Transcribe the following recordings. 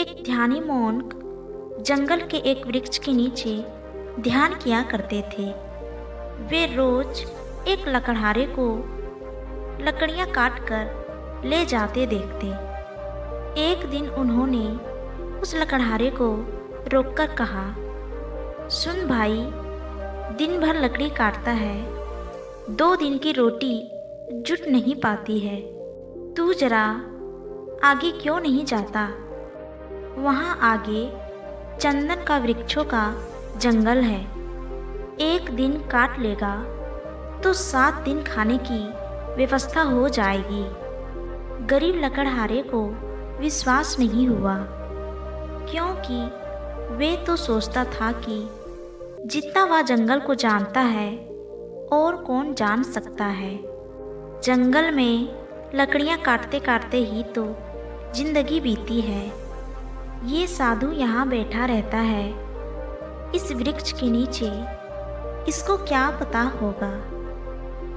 एक ध्यानी मोंक जंगल के एक वृक्ष के नीचे ध्यान किया करते थे। वे रोज एक लकड़हारे को लकड़ियां काट कर ले जाते देखते। एक दिन उन्होंने उस लकड़हारे को रोककर कहा, सुन भाई, दिन भर लकड़ी काटता है, 2 दिन की रोटी जुट नहीं पाती है। तू जरा आगे क्यों नहीं जाता? वहाँ आगे चंदन का वृक्षों का जंगल है। एक दिन काट लेगा तो 7 दिन खाने की व्यवस्था हो जाएगी। गरीब लकड़हारे को विश्वास नहीं हुआ, क्योंकि वे तो सोचता था कि जितना वह जंगल को जानता है और कौन जान सकता है। जंगल में लकड़ियां काटते काटते ही तो जिंदगी बीती है। ये साधु यहाँ बैठा रहता है इस वृक्ष के नीचे। इसको क्या पता होगा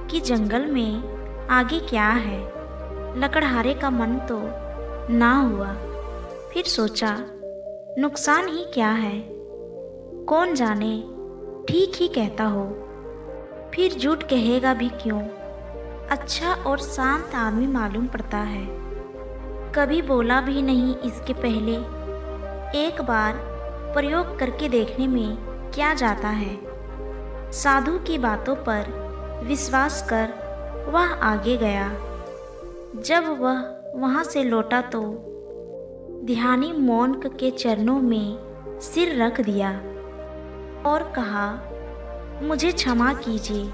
कि जंगल में आगे क्या है। लकड़हारे का मन तो ना हुआ। फिर सोचा, नुकसान ही क्या है, कौन जाने ठीक ही कहता हो। फिर झूठ कहेगा भी क्यों। अच्छा और शांत आदमी मालूम पड़ता है। कभी बोला भी नहीं इसके पहले। एक बार प्रयोग करके देखने में क्या जाता है। साधु की बातों पर विश्वास कर वह आगे गया। जब वह वहाँ से लौटा तो ध्यानी मोंक के चरणों में सिर रख दिया और कहा, मुझे क्षमा कीजिए,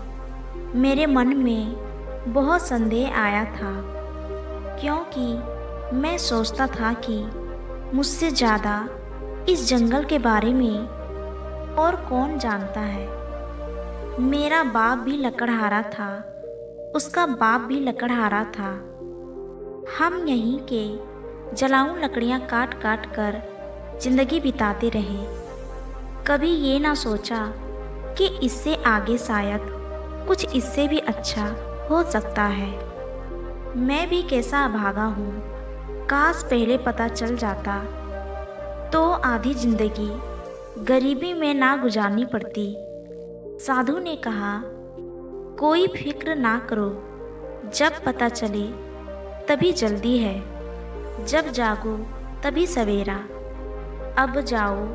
मेरे मन में बहुत संदेह आया था, क्योंकि मैं सोचता था कि मुझसे ज़्यादा इस जंगल के बारे में और कौन जानता है। मेरा बाप भी लकड़हारा था, उसका बाप भी लकड़हारा था। हम यहीं के जलाऊ लकड़ियाँ काट काट कर जिंदगी बिताते रहे। कभी ये ना सोचा कि इससे आगे शायद कुछ इससे भी अच्छा हो सकता है। मैं भी कैसा अभागा हूँ, काश पहले पता चल जाता तो आधी जिंदगी गरीबी में ना गुजारनी पड़ती। साधु ने कहा, कोई फिक्र ना करो, जब पता चले तभी जल्दी है, जब जागो तभी सवेरा। अब जाओ,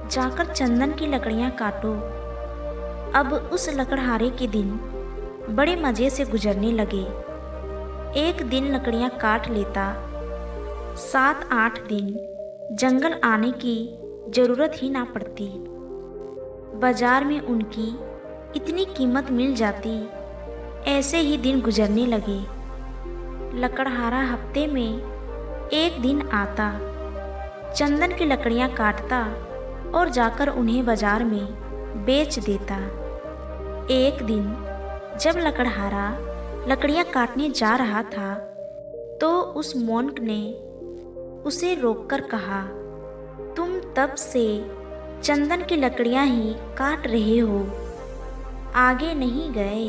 जाकर चंदन की लकड़ियाँ काटो। अब उस लकड़हारे के दिन बड़े मज़े से गुजरने लगे। एक दिन लकड़ियाँ काट लेता, 7-8 दिन जंगल आने की ज़रूरत ही ना पड़ती। बाजार में उनकी इतनी कीमत मिल जाती। ऐसे ही दिन गुजरने लगे। लकड़हारा हफ्ते में एक दिन आता, चंदन की लकड़ियाँ काटता और जाकर उन्हें बाजार में बेच देता। एक दिन जब लकड़हारा लकड़ियाँ काटने जा रहा था तो उस मोंक ने उसे रोककर कहा, तुम तब से चंदन की लकड़ियाँ ही काट रहे हो, आगे नहीं गए।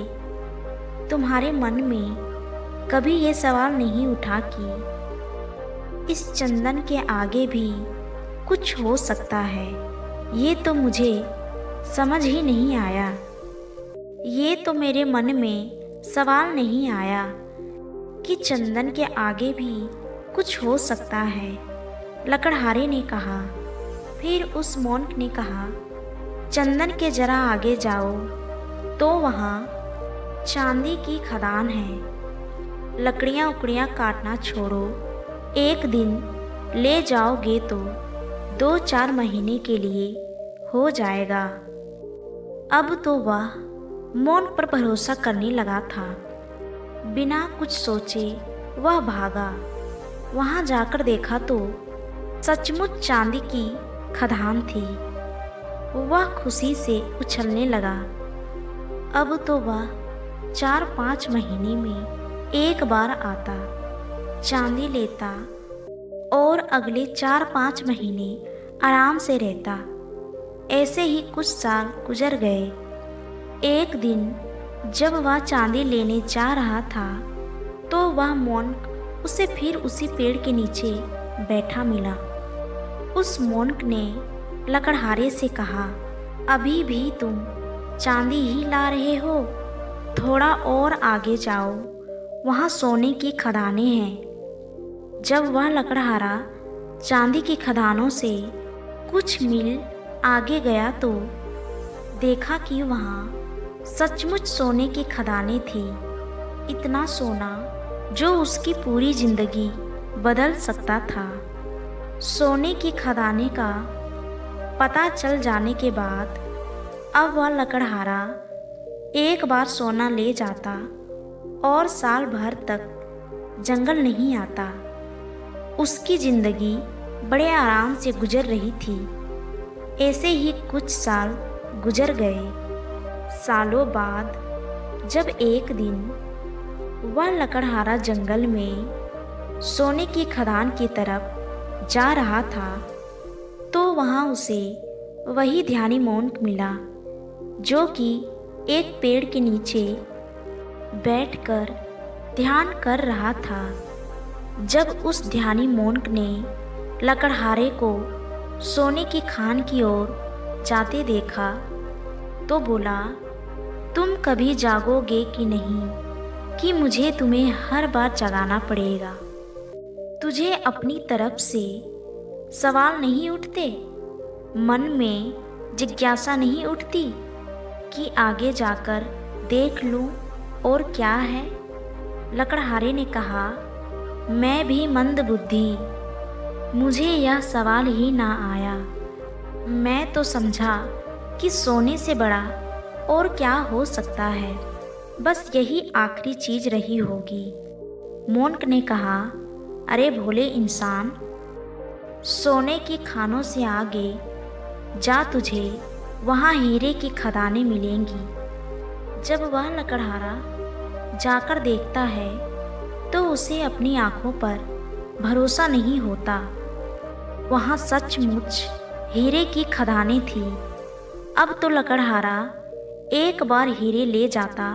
तुम्हारे मन में कभी ये सवाल नहीं उठा कि इस चंदन के आगे भी कुछ हो सकता है। ये तो मुझे समझ ही नहीं आया। ये तो मेरे मन में सवाल नहीं आया कि चंदन के आगे भी कुछ हो सकता है, लकड़हारे ने कहा। फिर उस मोंक ने कहा, चंदन के जरा आगे जाओ तो वहाँ चांदी की खदान है। लकड़ियाँ उकड़ियाँ काटना छोड़ो, एक दिन ले जाओगे तो 2-4 महीने के लिए हो जाएगा। अब तो वह मोंक पर भरोसा करने लगा था। बिना कुछ सोचे वह भागा। वहाँ जाकर देखा तो सचमुच चांदी की खदान थी। वह खुशी से उछलने लगा। अब तो वह 4-5 महीने में एक बार आता, चांदी लेता और अगले 4-5 महीने आराम से रहता। ऐसे ही कुछ साल गुजर गए। एक दिन जब वह चांदी लेने जा रहा था तो वह मोंक उसे फिर उसी पेड़ के नीचे बैठा मिला। उस मोन्क ने लकड़हारे से कहा, अभी भी तुम चांदी ही ला रहे हो? थोड़ा और आगे जाओ, वहाँ सोने की खदानें हैं। जब वह लकड़हारा चांदी की खदानों से कुछ मील आगे गया तो देखा कि वहाँ सचमुच सोने की खदानें थी। इतना सोना जो उसकी पूरी जिंदगी बदल सकता था। सोने की खदानें का पता चल जाने के बाद अब वह लकड़हारा एक बार सोना ले जाता और साल भर तक जंगल नहीं आता। उसकी जिंदगी बड़े आराम से गुजर रही थी। ऐसे ही कुछ साल गुजर गए। सालों बाद जब एक दिन वह लकड़हारा जंगल में सोने की खदान की तरफ जा रहा था तो वहाँ उसे वही ध्यानी मोन्क मिला जो कि एक पेड़ के नीचे बैठकर ध्यान कर रहा था। जब उस ध्यानी मोन्क ने लकड़हारे को सोने की खान की ओर जाते देखा तो बोला, तुम कभी जागोगे कि नहीं कि मुझे तुम्हें हर बार जगाना पड़ेगा? तुझे अपनी तरफ से सवाल नहीं उठते? मन में जिज्ञासा नहीं उठती कि आगे जाकर देख लूं और क्या है? लकड़हारे ने कहा, मैं भी मंदबुद्धि, मुझे यह सवाल ही ना आया। मैं तो समझा कि सोने से बड़ा और क्या हो सकता है, बस यही आखिरी चीज रही होगी। मोन्क ने कहा, अरे भोले इंसान, सोने की खानों से आगे जा, तुझे वहाँ हीरे की खदानें मिलेंगी। जब वह लकड़हारा जाकर देखता है तो उसे अपनी आंखों पर भरोसा नहीं होता। वहाँ सचमुच हीरे की खदानें थी। अब तो लकड़हारा एक बार हीरे ले जाता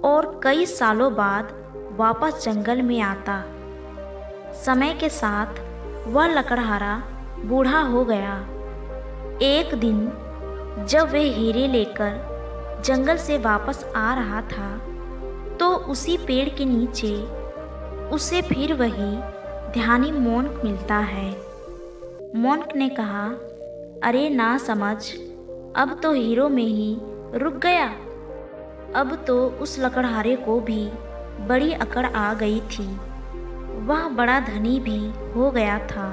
और कई सालों बाद वापस जंगल में आता। समय के साथ वह लकड़हारा बूढ़ा हो गया। एक दिन जब वह हीरे लेकर जंगल से वापस आ रहा था तो उसी पेड़ के नीचे उसे फिर वही ध्यानी मोन्क मिलता है। मोन्क ने कहा, अरे ना समझ, अब तो हीरो में ही रुक गया। अब तो उस लकड़हारे को भी बड़ी अकड़ आ गई थी। वह बड़ा धनी भी हो गया था,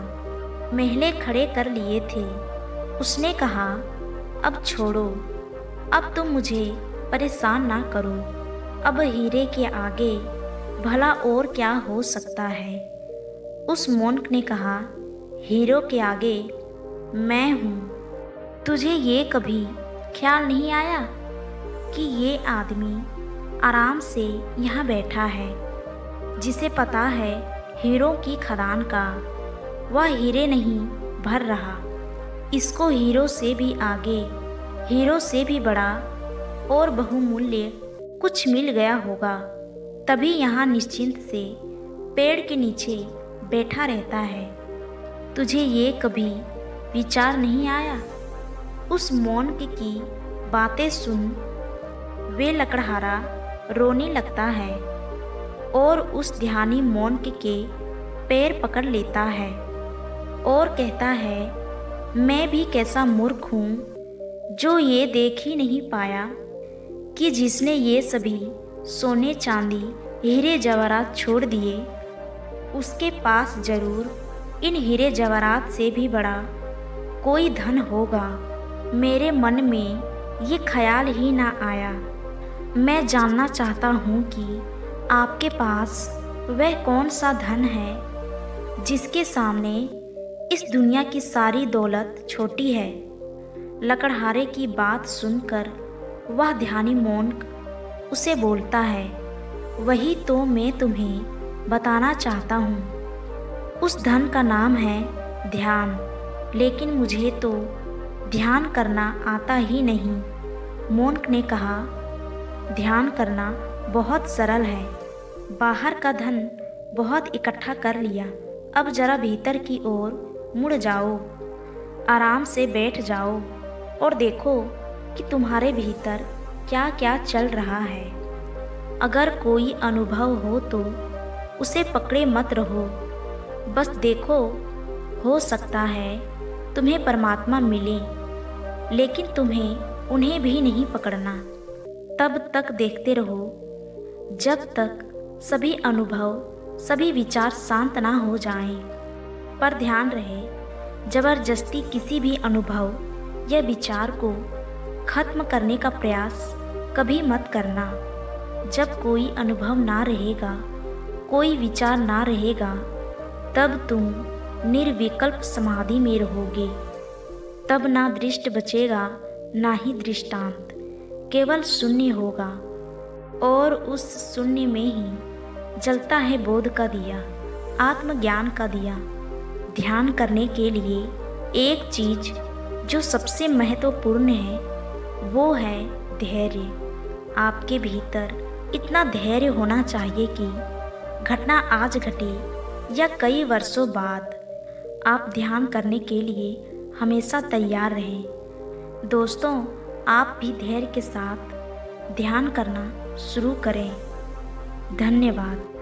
महले खड़े कर लिए थे। उसने कहा, अब छोड़ो, अब तुम मुझे परेशान ना करो। अब हीरे के आगे भला और क्या हो सकता है? उस मोन्क ने कहा, हीरो के आगे मैं हूँ। तुझे ये कभी ख्याल नहीं आया कि ये आदमी आराम से यहाँ बैठा है, जिसे पता है हीरो की खदान का, वह हीरे नहीं भर रहा। इसको हीरो से भी आगे, हीरो से भी बड़ा और बहुमूल्य कुछ मिल गया होगा, तभी यहाँ निश्चिंत से पेड़ के नीचे बैठा रहता है। तुझे ये कभी विचार नहीं आया? उस मोन्क की बातें सुन वे लकड़हारा रोने लगता है और उस ध्यानी मोन्क के पैर पकड़ लेता है और कहता है, मैं भी कैसा मूर्ख हूँ जो ये देख ही नहीं पाया कि जिसने ये सभी सोने चांदी हीरे जवाहरात छोड़ दिए, उसके पास जरूर इन हीरे जवाहरात से भी बड़ा कोई धन होगा। मेरे मन में ये ख्याल ही ना आया। मैं जानना चाहता हूँ कि आपके पास वह कौन सा धन है जिसके सामने इस दुनिया की सारी दौलत छोटी है। लकड़हारे की बात सुनकर वह ध्यानी मोन्क उसे बोलता है, वही तो मैं तुम्हें बताना चाहता हूँ। उस धन का नाम है ध्यान, लेकिन मुझे तो ध्यान करना आता ही नहीं। मोन्क ने कहा, ध्यान करना बहुत सरल है। बाहर का धन बहुत इकट्ठा कर लिया, अब जरा भीतर की ओर मुड़ जाओ। आराम से बैठ जाओ और देखो कि तुम्हारे भीतर क्या क्या चल रहा है। अगर कोई अनुभव हो तो उसे पकड़े मत रहो, बस देखो। हो सकता है तुम्हें परमात्मा मिले, लेकिन तुम्हें उन्हें भी नहीं पकड़ना। तब तक देखते रहो जब तक सभी अनुभव, सभी विचार शांत ना हो जाएं। पर ध्यान रहे, जबरदस्ती किसी भी अनुभव या विचार को खत्म करने का प्रयास कभी मत करना। जब कोई अनुभव ना रहेगा, कोई विचार ना रहेगा, तब तुम निर्विकल्प समाधि में रहोगे। तब ना दृष्ट बचेगा, ना ही दृष्टांत, केवल शून्य होगा। और उस शून्य में ही जलता है बोध का दिया, आत्मज्ञान का दिया। ध्यान करने के लिए एक चीज जो सबसे महत्वपूर्ण है वो है धैर्य। आपके भीतर इतना धैर्य होना चाहिए कि घटना आज घटे या कई वर्षों बाद, आप ध्यान करने के लिए हमेशा तैयार रहें। दोस्तों, आप भी धैर्य के साथ ध्यान करना शुरू करें। धन्यवाद।